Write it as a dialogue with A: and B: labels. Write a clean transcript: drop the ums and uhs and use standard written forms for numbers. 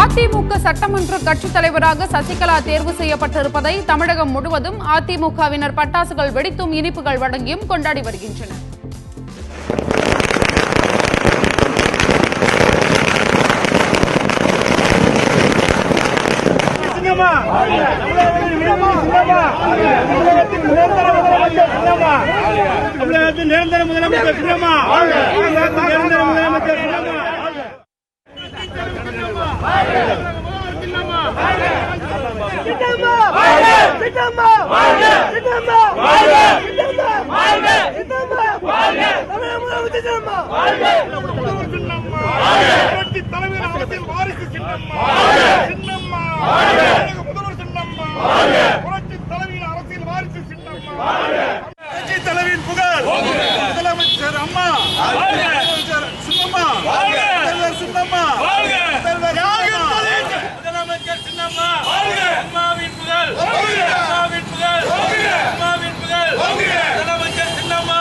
A: அதிமுக சட்டமன்ற கட்சித் தலைவராக சசிகலா தேர்வு செய்யப்பட்டிருப்பதை தமிழகம் முழுவதும் அதிமுகவினர் பட்டாசுகள் வெடித்தும் இனிப்புகள் வழங்கியும் கொண்டாடி வருகின்றனர்.
B: நிரந்தர முதலமைச்சர் சின்னம்மா, நிரந்தர முதலமைச்சர் சின்னம்மா, தலைவர் அரசியல் வாரிசு சின்னம்மா, சின்னம்மா முதல்வர் சின்னம்மா, புரட்சி தலைவியின் அரசியல் வாரிசு சின்னம்மா, புரட்சி தலைவியின் புகழ் முதலமைச்சர் அம்மா, முதலமைச்சர் சின்னம்மா, முதல்வர் சின்னம்மா, முதலமைச்சர் சின்னம்மா, அம்மாவின் புகழ், அம்மாவின் புகழ், அம்மாவின் புகழ், முதலமைச்சர் சின்னம்மா.